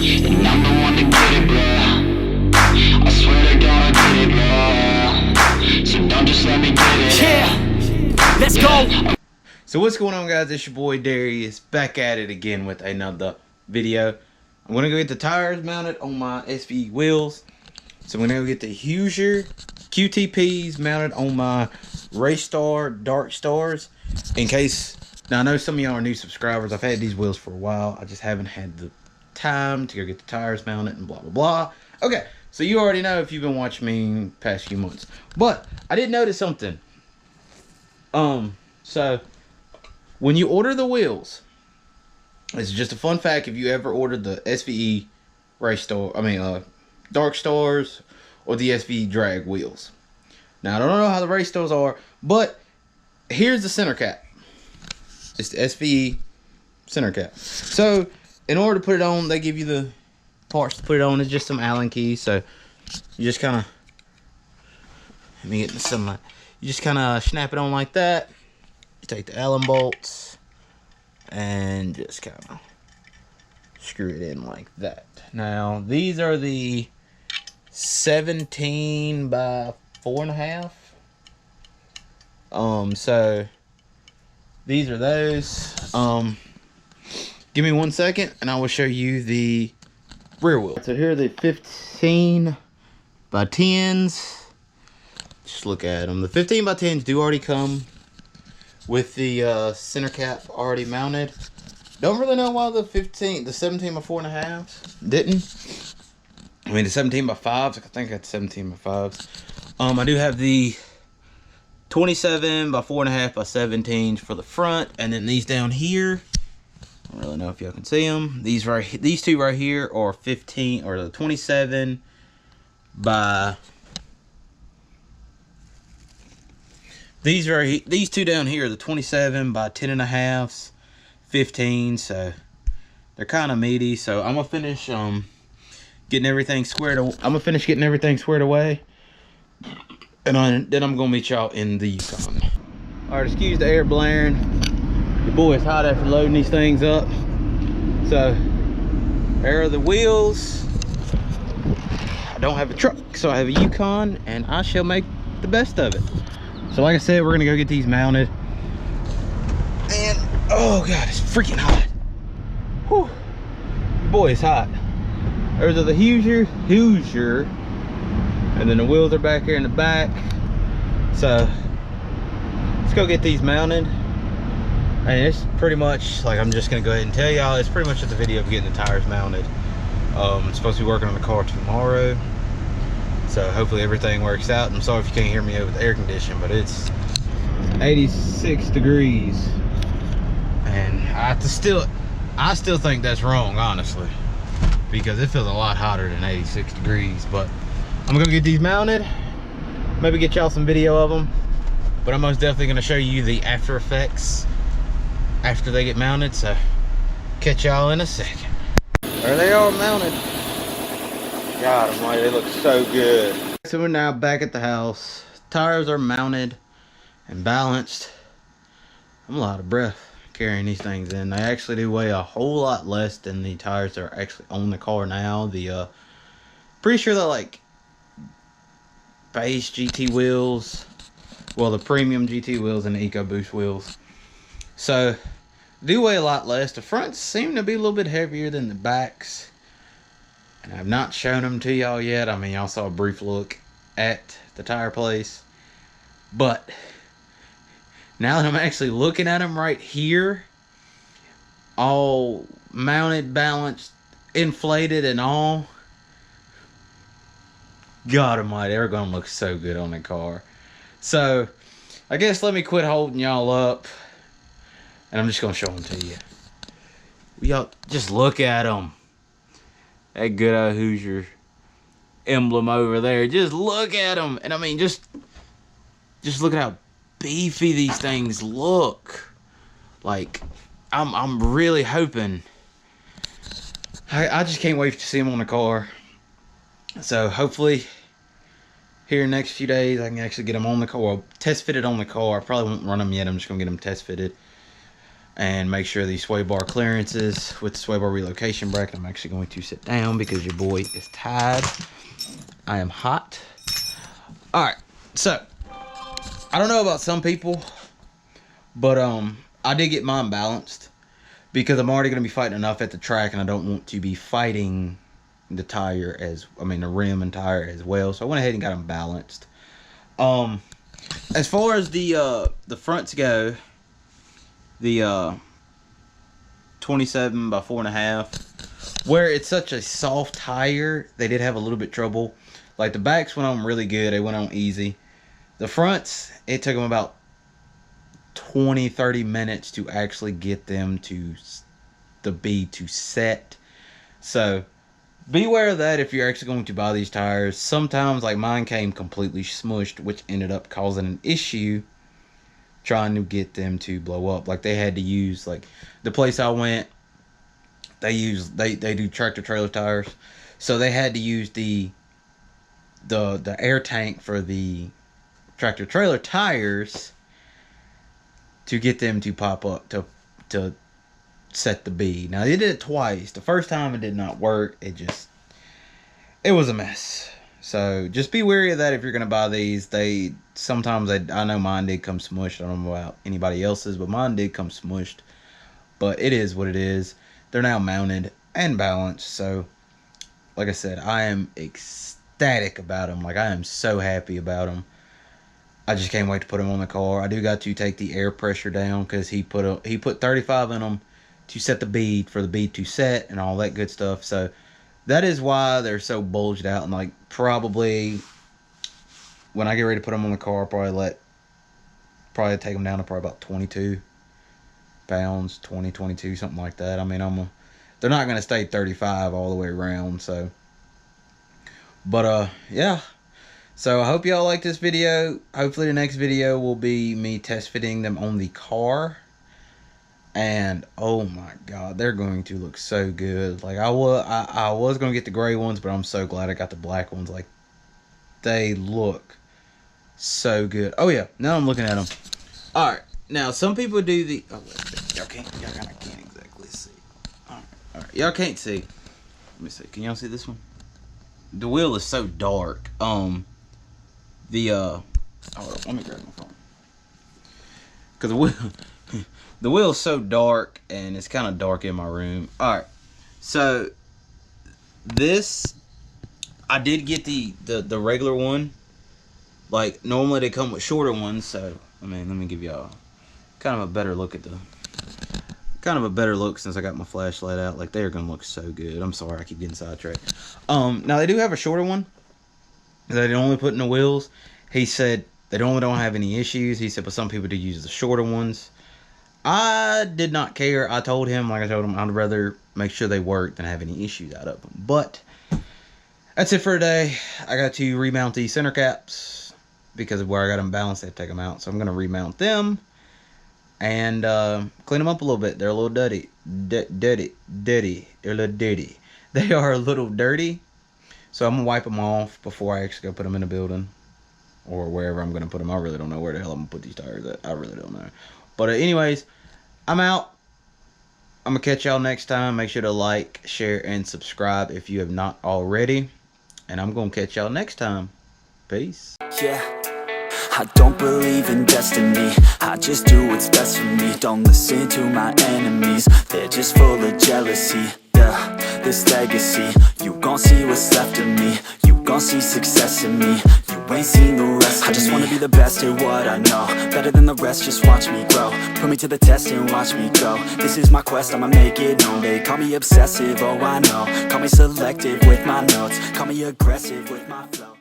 and I'm the one to get it, bro. I swear to God I get it, bro. So don't just let me get it. Yeah, let's go. So what's going on, guys? It's your boy Darius back at it again with another video. I'm gonna go get the tires mounted on my SV wheels. So I'm gonna go get the Hoosier QTPs mounted on my Race Star Dark Stars. In case, now I know some of y'all are new subscribers. I've had these wheels for a while. I just haven't had the time to go get the tires mounted and blah blah blah. Okay, so you already know if you've been watching me past few months. But I did notice something. So when you order the wheels, it's just a fun fact. If you ever ordered the SVE Race Star, Dark Stars or the SVE Drag wheels. Now I don't know how the Race Stars are, but here's the center cap. It's the SVE center cap. So in order to put it on, they give you the parts to put it on. It's just some Allen keys. So you just kind of, let me get in the sunlight. You just kind of snap it on like that. You take the Allen bolts and just kind of screw it in like that. Now these are the 17 by 4.5. So these are those. Give me 1 second and I will show you the rear wheel. So here are the 15 by 10s. Just look at them. The 15 by 10s do already come with the center cap already mounted. Don't really know why the 17 by 4.5s didn't. I mean the 17 by 5s, I think that's 17 by 5s. I do have the 27 by 4.5 by 17s for the front, and then these down here, I don't really know if y'all can see them. These two right here are 15 or the 27 by these two down here are the 27 by 10.5s, 15. So they're kind of meaty. So I'm gonna finish getting everything squared. I'm gonna finish getting everything squared away, and then I'm gonna meet y'all in the Yukon. All right, excuse the air blaring. Your boy is hot after loading these things up. So there are the wheels. I don't have a truck, so I have a Yukon, and I shall make the best of it. So like I said, we're gonna go get these mounted. And oh god, it's freaking hot. Whew. Your boy is hot. Those are the Hoosier, and then the wheels are back here in the back. So let's go get these mounted. And it's pretty much like, I'm just gonna go ahead and tell y'all, it's pretty much just the video of getting the tires mounted. I'm supposed to be working on the car tomorrow, so hopefully everything works out. I'm sorry if you can't hear me over the air conditioning, but it's 86 degrees, and I still think that's wrong, honestly, because it feels a lot hotter than 86 degrees. But I'm gonna get these mounted, maybe get y'all some video of them, but I'm most definitely gonna show you the after effects after they get mounted. So catch y'all in a second. There they are mounted. God almighty, they look so good. So we're now back at the house. Tires are mounted and balanced. I'm a lot of breath carrying these things in. They actually do weigh a whole lot less than the tires that are actually on the car now. The pretty sure they're like base GT wheels, well, the premium GT wheels and the EcoBoost wheels. So do weigh a lot less. The fronts seem to be a little bit heavier than the backs, and I've not shown them to y'all yet. I mean, y'all saw a brief look at the tire place, but now that I'm actually looking at them right here, all mounted, balanced, inflated and all, God almighty, they're gonna look so good on the car. So I guess let me quit holding y'all up, and I'm just gonna show them to you. Y'all just look at them. That good old Hoosier emblem over there. Just look at them. And I mean, just look at how beefy these things look. Like, I'm really hoping. I just can't wait to see them on the car. So hopefully here in the next few days I can actually get them on the car. Well, test fitted on the car. I probably won't run them yet. I'm just gonna get them test fitted. and make sure the sway bar clearances with the sway bar relocation bracket. I'm actually going to sit down because your boy is tired. I am hot. All right, so I don't know about some people, but I did get mine balanced because I'm already going to be fighting enough at the track, and I don't want to be fighting the tire the rim and tire as well. So I went ahead and got them balanced. As far as the fronts go, the 27 by 4.5, where it's such a soft tire, they did have a little bit trouble. Like the backs went on really good, they went on easy. The fronts, it took them about 20-30 minutes to actually get them to the bead to set. So beware of that if you're actually going to buy these tires. Sometimes, like mine came completely smushed, which ended up causing an issue trying to get them to blow up. Like they had to use, like the place I went, they do tractor trailer tires, so they had to use the air tank for the tractor trailer tires to get them to pop up to set the bead. Now they did it twice. The first time it did not work. It was a mess. So just be wary of that if you're gonna buy these. Sometimes I know mine did come smushed. I don't know about anybody else's, but mine did come smushed. But it is what it is. They're now mounted and balanced. So like I said, I am ecstatic about them. Like I am so happy about them. I just can't wait to put them on the car. I do got to take the air pressure down because he put 35 in them to set the bead, for the bead to set and all that good stuff. So that is why they're so bulged out. And like probably when I get ready to put them on the car, I'll probably take them down to probably about 22 pounds, 22, something like that. I mean, they're not going to stay 35 all the way around. So, but yeah. So I hope y'all like this video. Hopefully the next video will be me test fitting them on the car. And oh my god, they're going to look so good. Like I was going to get the gray ones, but I'm so glad I got the black ones. Like they look so good. Oh yeah, now I'm looking at them. All right, now some people do the y'all kind of can't exactly see. All right, y'all can't see. Let me see. Can y'all see this one? The wheel is so dark. Let me grab my phone. Cause the wheel is so dark, and it's kind of dark in my room. All right, so this, I did get the regular one. Like normally they come with shorter ones, so I mean, let me give y'all kind of a better look at since I got my flashlight out. Like they are gonna look so good. I'm sorry, I keep getting sidetracked. Now they do have a shorter one that they only put in the wheels. He said they don't have any issues. He said, but some people do use the shorter ones. I did not care. I told him, I'd rather make sure they work than have any issues out of them. But that's it for today. I got to remount these center caps because of where I got them balanced. I had to take them out, so I'm gonna remount them and clean them up a little bit. They're a little dirty. They're a little dirty. They are a little dirty, so I'm gonna wipe them off before I actually go put them in the building or wherever I'm gonna put them. I really don't know where the hell I'm gonna put these tires at. I really don't know. But anyways, I'm out. I'm gonna catch y'all next time. Make sure to like, share, and subscribe if you have not already. And I'm gonna catch y'all next time. Peace. Yeah, I don't believe in destiny. I just do what's best for me. Don't listen to my enemies. They're just full of jealousy. Yeah, this legacy, you gon' see what's left of me. You gon' see success in me. You ain't seen the rest of me. I just wanna be the best at what I know. Better than the rest, just watch me grow. Put me to the test and watch me go. This is my quest, I'ma make it known. They call me obsessive, oh I know. Call me selective with my notes. Call me aggressive with my flow.